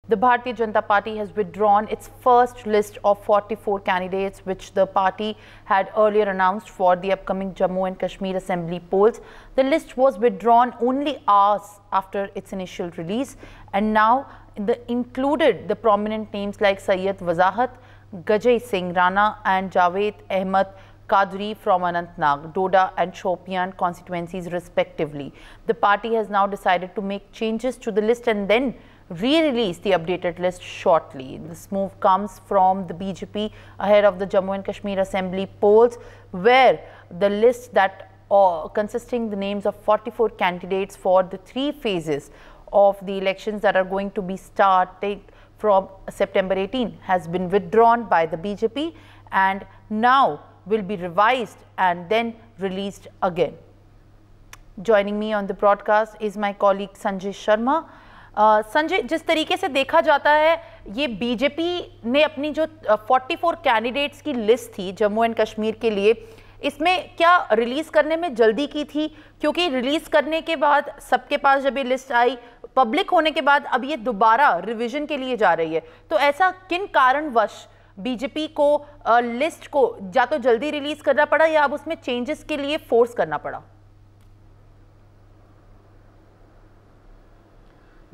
The Bharatiya Janata Party has withdrawn its first list of 44 candidates, which the party had earlier announced for the upcoming Jammu and Kashmir Assembly polls. The list was withdrawn only hours after its initial release, and now included the prominent names like Syed Wazahat, Gajay Singh Rana and Javed Ahmed Qadri from Anantnag, Doda and Shopian constituencies respectively. The party has now decided to make changes to the list and then re-release the updated list shortly. This move comes from the BJP ahead of the Jammu and Kashmir Assembly polls, where the list that consisting the names of 44 candidates for the 3 phases of the elections that are going to be starting from September 18 has been withdrawn by the BJP and now will be revised and then released again. Joining me on the broadcast is my colleague Sanjay Sharma. Sanjay, जिस तरीके से देखा जाता है, ये BJP ने अपनी जो 44 कैंडिडेट्स की लिस्ट थी जम्मू एंड कश्मीर के लिए, इसमें क्या रिलीज करने में जल्दी की थी? क्योंकि रिलीज करने के बाद सबके पास जब ये लिस्ट आई, पब्लिक होने के बाद अब ये दोबारा रिवीजन के लिए जा रही है, तो ऐसा किन कारणवश बीजेपी को लिस्ट को या तो जल्दी रिलीज करना पड़ा या अब उसमें चेंजेस के लिए फोर्स करना पड़ा?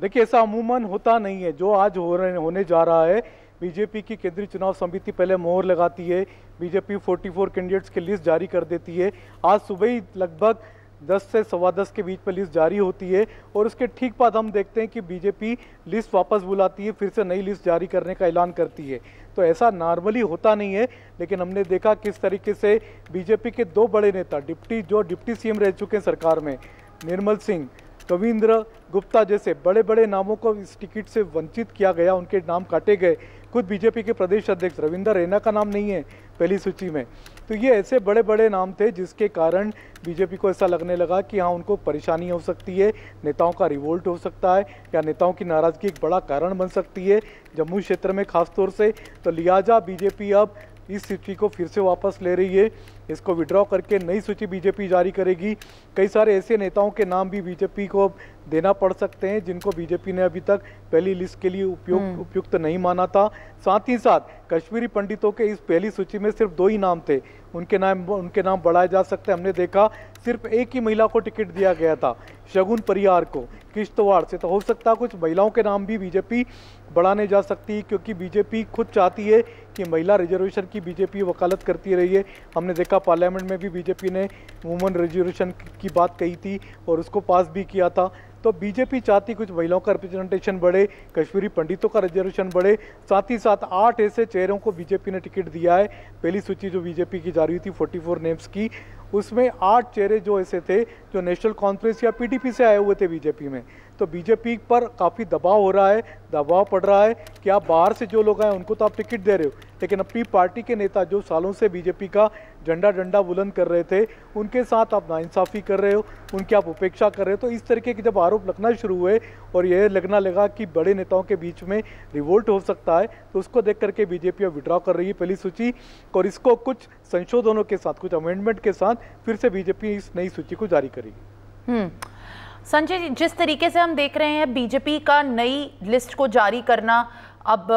देखिए, ऐसा अमूमन होता नहीं है। जो आज होने जा रहा है, बीजेपी की केंद्रीय चुनाव समिति पहले मोहर लगाती है, बीजेपी 44 कैंडिडेट्स की लिस्ट जारी कर देती है। आज सुबह ही लगभग 10 से 10:15 के बीच में लिस्ट जारी होती है और उसके ठीक बाद हम देखते हैं कि बीजेपी लिस्ट वापस बुलाती है, फिर से नई लिस्ट जारी करने का ऐलान करती है। तो ऐसा नॉर्मली होता नहीं है, लेकिन हमने देखा किस तरीके से बीजेपी के 2 बड़े नेता डिप्टी सीएम रह चुके हैं सरकार में, निर्मल सिंह, कविंद्र गुप्ता जैसे बड़े बड़े नामों को इस टिकट से वंचित किया गया, उनके नाम काटे गए। खुद बीजेपी के प्रदेश अध्यक्ष रविंदर रैना का नाम नहीं है पहली सूची में। तो ये ऐसे बड़े बड़े नाम थे जिसके कारण बीजेपी को ऐसा लगने लगा कि हाँ, उनको परेशानी हो सकती है, नेताओं का रिवोल्ट हो सकता है या नेताओं की नाराजगी एक बड़ा कारण बन सकती है जम्मू क्षेत्र में खास तौर से। तो लिहाजा बीजेपी अब इस सूची को फिर से वापस ले रही है, इसको विड्रॉ करके नई सूची बीजेपी जारी करेगी। कई सारे ऐसे नेताओं के नाम भी बीजेपी को देना पड़ सकते हैं जिनको बीजेपी ने अभी तक पहली लिस्ट के लिए उपयुक्त नहीं माना था। साथ ही साथ कश्मीरी पंडितों के इस पहली सूची में सिर्फ 2 ही नाम थे, उनके नाम बढ़ाए जा सकते हैं। हमने देखा सिर्फ एक ही महिला को टिकट दिया गया था, शगुन परियार को किश्तवाड़ से। तो हो सकता है कुछ महिलाओं के नाम भी बीजेपी बढ़ाने जा सकती है, क्योंकि बीजेपी खुद चाहती है कि महिला रिजर्वेशन की बीजेपी वकालत करती रही है। हमने देखा पार्लियामेंट में भी बीजेपी ने वुमेन रिजर्वेशन की बात कही थी और उसको पास भी किया था। तो बीजेपी चाहती कुछ महिलाओं का रिप्रेजेंटेशन बढ़े, कश्मीरी पंडितों का रिजर्वेशन बढ़े। साथ ही साथ 8 ऐसे चेहरों को बीजेपी ने टिकट दिया है। पहली सूची जो बीजेपी की जारी हुई थी 44 नेम्स की, उसमें 8 चेहरे जो ऐसे थे जो नेशनल कॉन्फ्रेंस या पीडीपी से आए हुए थे बीजेपी में। तो बीजेपी पर काफ़ी दबाव हो रहा है, दबाव पड़ रहा है कि आप बाहर से जो लोग आए उनको तो आप टिकट दे रहे हो, लेकिन अपनी पार्टी के नेता जो सालों से बीजेपी का झंडा डंडा बुलंद कर रहे थे, उनके साथ आप नाइंसाफ़ी कर रहे हो, उनकी आप उपेक्षा कर रहे हो। तो इस तरीके के जब आरोप लगना शुरू हुए और यह लगना लगा कि बड़े नेताओं के बीच में रिवोल्ट हो सकता है, तो उसको देख करके बीजेपी अब विड्रॉ कर रही है पहली सूची, और इसको कुछ संशोधनों के साथ, कुछ अमेंडमेंट के साथ फिर से बीजेपी इस नई सूची को जारी करेगी। संजय जी, जिस तरीके से हम देख रहे हैं बीजेपी का नई लिस्ट को जारी करना अब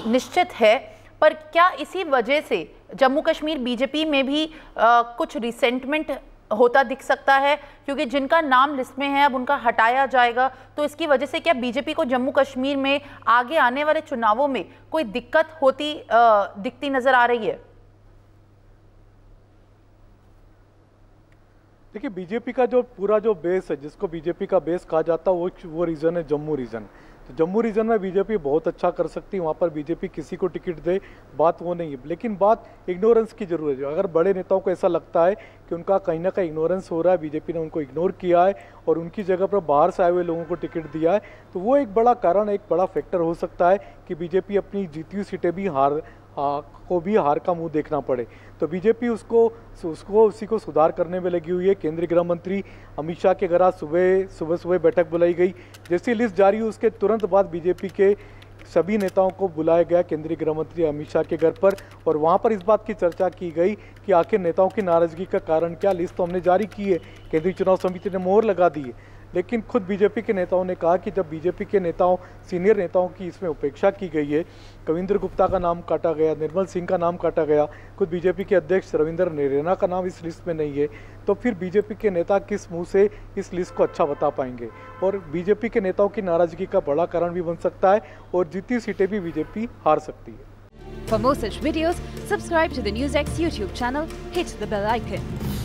निश्चित है, पर क्या इसी वजह से जम्मू कश्मीर बीजेपी में भी कुछ रिसेंटमेंट होता दिख सकता है? क्योंकि जिनका नाम लिस्ट में है अब उनका हटाया जाएगा, तो इसकी वजह से क्या बीजेपी को जम्मू कश्मीर में आगे आने वाले चुनावों में कोई दिक्कत होती दिखती नजर आ रही है? देखिए, बीजेपी का जो पूरा जो बेस है, जिसको बीजेपी का बेस कहा जाता है, वो रीजन है जम्मू रीजन। तो जम्मू रीजन में बीजेपी बहुत अच्छा कर सकती है, वहाँ पर बीजेपी किसी को टिकट दे, बात वो नहीं है। लेकिन बात इग्नोरेंस की जरूरत है। अगर बड़े नेताओं को ऐसा लगता है कि उनका कहीं ना कहीं इग्नोरेंस हो रहा है, बीजेपी ने उनको इग्नोर किया है और उनकी जगह पर बाहर से आए हुए लोगों को टिकट दिया है, तो वो एक बड़ा कारण, एक बड़ा फैक्टर हो सकता है कि बीजेपी अपनी जीती हुई सीटें भी हार का मुंह देखना पड़े। तो बीजेपी उसी को सुधार करने में लगी हुई है। केंद्रीय गृह मंत्री अमित शाह के घर आज सुबह बैठक बुलाई गई। जैसी लिस्ट जारी हुई उसके तुरंत बाद बीजेपी के सभी नेताओं को बुलाया गया केंद्रीय गृह मंत्री अमित शाह के घर पर, और वहां पर इस बात की चर्चा की गई कि आखिर नेताओं की नाराजगी का कारण क्या। लिस्ट तो हमने जारी की है, केंद्रीय चुनाव समिति ने मोहर लगा दी है, लेकिन खुद बीजेपी के नेताओं ने कहा कि जब बीजेपी के नेताओं, सीनियर नेताओं की इसमें उपेक्षा की गई है, कविंद्र गुप्ता का नाम काटा गया, निर्मल सिंह का नाम काटा गया, खुद बीजेपी के अध्यक्ष रविंद्र नरैना का नाम इस लिस्ट में नहीं है, तो फिर बीजेपी के नेता किस मुंह से इस लिस्ट को अच्छा बता पाएंगे। और बीजेपी के नेताओं की नाराजगी का बड़ा कारण भी बन सकता है और जीती सीटें भी बीजेपी हार सकती है। For more such videos, subscribe to the NewsX YouTube channel, hit the bell icon.